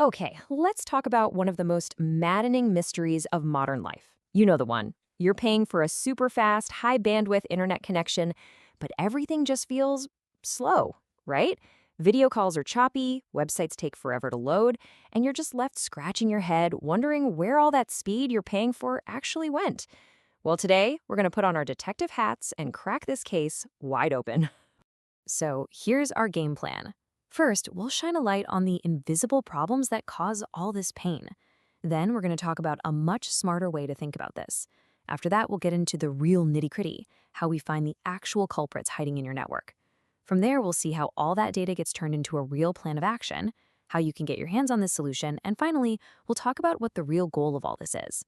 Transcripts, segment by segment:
Okay, let's talk about one of the most maddening mysteries of modern life. You know the one. You're paying for a super fast, high bandwidth internet connection, but everything just feels slow, right? Video calls are choppy, websites take forever to load, and you're just left scratching your head, wondering where all that speed you're paying for actually went. Well, today, we're going to put on our detective hats and crack this case wide open. So here's our game plan. First, we'll shine a light on the invisible problems that cause all this pain. Then we're going to talk about a much smarter way to think about this. After that, we'll get into the real nitty-gritty, how we find the actual culprits hiding in your network. From there, we'll see how all that data gets turned into a real plan of action, how you can get your hands on this solution, and finally, we'll talk about what the real goal of all this is.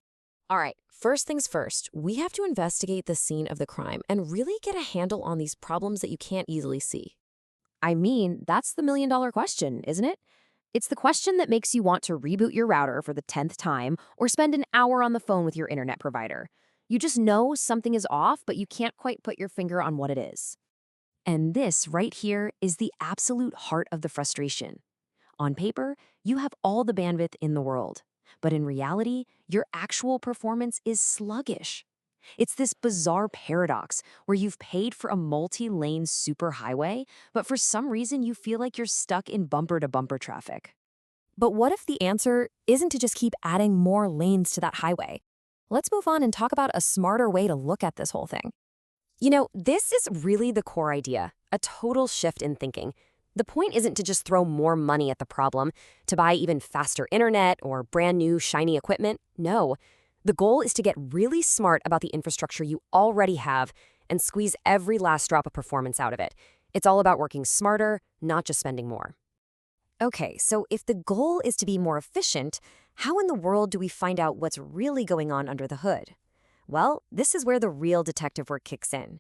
All right, first things first, we have to investigate the scene of the crime and really get a handle on these problems that you can't easily see. I mean, that's the million-dollar question, isn't it? It's the question that makes you want to reboot your router for the 10th time or spend an hour on the phone with your internet provider. You just know something is off, but you can't quite put your finger on what it is. And this right here is the absolute heart of the frustration. On paper, you have all the bandwidth in the world, but in reality, your actual performance is sluggish. It's this bizarre paradox where you've paid for a multi-lane superhighway, but for some reason you feel like you're stuck in bumper-to-bumper traffic. But what if the answer isn't to just keep adding more lanes to that highway? Let's move on and talk about a smarter way to look at this whole thing. You know, this is really the core idea, a total shift in thinking. The point isn't to just throw more money at the problem, to buy even faster internet or brand new shiny equipment. No. The goal is to get really smart about the infrastructure you already have and squeeze every last drop of performance out of it. It's all about working smarter, not just spending more. Okay, so if the goal is to be more efficient, how in the world do we find out what's really going on under the hood? Well, this is where the real detective work kicks in.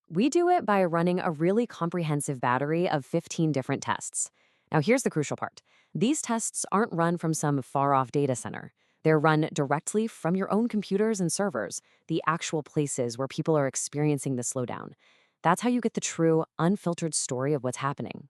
We do it by running a really comprehensive battery of 15 different tests. Now, here's the crucial part. These tests aren't run from some far-off data center. They're run directly from your own computers and servers, the actual places where people are experiencing the slowdown. That's how you get the true, unfiltered story of what's happening.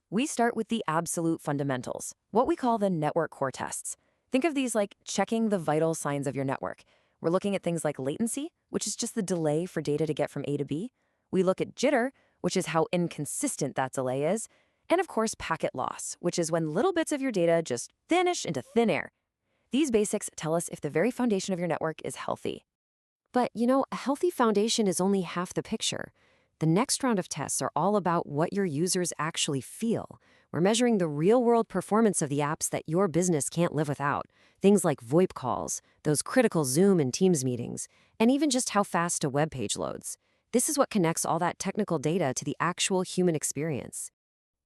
We start with the absolute fundamentals, what we call the network core tests. Think of these like checking the vital signs of your network. We're looking at things like latency, which is just the delay for data to get from A to B. We look at jitter, which is how inconsistent that delay is. And of course, packet loss, which is when little bits of your data just vanish into thin air. These basics tell us if the very foundation of your network is healthy. But, you know, a healthy foundation is only half the picture. The next round of tests are all about what your users actually feel. We're measuring the real-world performance of the apps that your business can't live without. Things like VoIP calls, those critical Zoom and Teams meetings, and even just how fast a web page loads. This is what connects all that technical data to the actual human experience.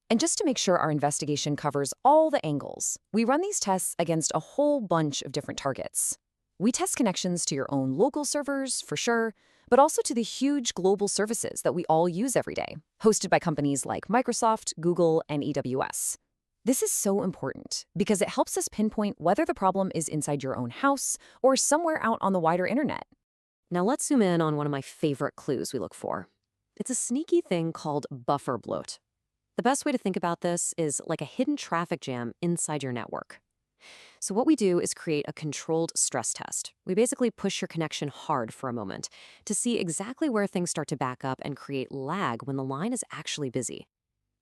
And just to make sure our investigation covers all the angles, we run these tests against a whole bunch of different targets. We test connections to your own local servers, for sure, but also to the huge global services that we all use every day, hosted by companies like Microsoft, Google, and AWS. This is so important because it helps us pinpoint whether the problem is inside your own house or somewhere out on the wider internet. Now let's zoom in on one of my favorite clues we look for. It's a sneaky thing called buffer bloat. The best way to think about this is like a hidden traffic jam inside your network. So what we do is create a controlled stress test. We basically push your connection hard for a moment to see exactly where things start to back up and create lag when the line is actually busy.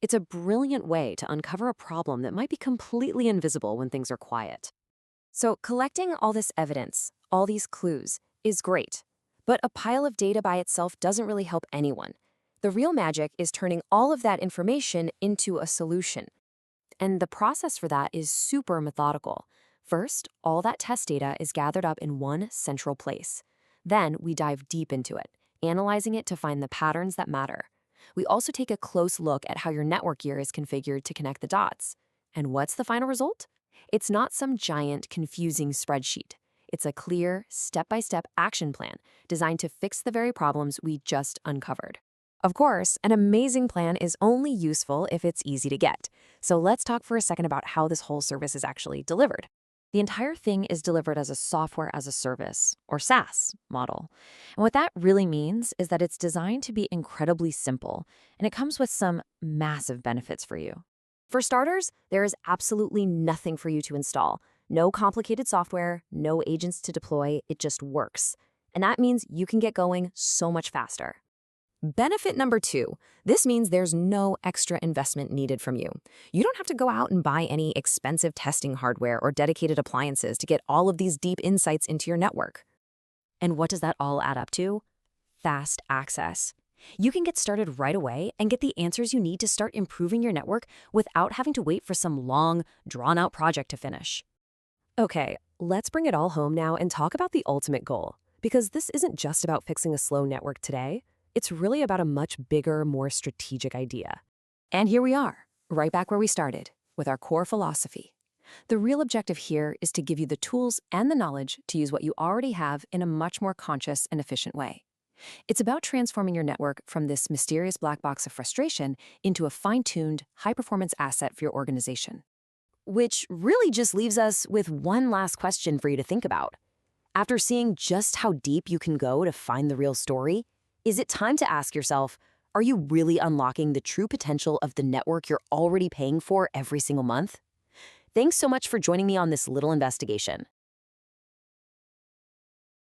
It's a brilliant way to uncover a problem that might be completely invisible when things are quiet. So collecting all this evidence, all these clues, is great. But a pile of data by itself doesn't really help anyone. The real magic is turning all of that information into a solution. And the process for that is super methodical. First, all that test data is gathered up in one central place. Then we dive deep into it, analyzing it to find the patterns that matter. We also take a close look at how your network gear is configured to connect the dots. And what's the final result? It's not some giant, confusing spreadsheet. It's a clear, step-by-step action plan designed to fix the very problems we just uncovered. Of course, an amazing plan is only useful if it's easy to get. So let's talk for a second about how this whole service is actually delivered. The entire thing is delivered as a software as a service, or SaaS, model. And what that really means is that it's designed to be incredibly simple, and it comes with some massive benefits for you. For starters, there is absolutely nothing for you to install. No complicated software, no agents to deploy, it just works. And that means you can get going so much faster. Benefit number 2, this means there's no extra investment needed from you. You don't have to go out and buy any expensive testing hardware or dedicated appliances to get all of these deep insights into your network. And what does that all add up to? Fast access. You can get started right away and get the answers you need to start improving your network without having to wait for some long, drawn-out project to finish. Okay, let's bring it all home now and talk about the ultimate goal. Because this isn't just about fixing a slow network today. It's really about a much bigger, more strategic idea. And here we are, right back where we started, with our core philosophy. The real objective here is to give you the tools and the knowledge to use what you already have in a much more conscious and efficient way. It's about transforming your network from this mysterious black box of frustration into a fine-tuned, high-performance asset for your organization. Which really just leaves us with one last question for you to think about. After seeing just how deep you can go to find the real story, is it time to ask yourself, are you really unlocking the true potential of the network you're already paying for every single month? Thanks so much for joining me on this little investigation.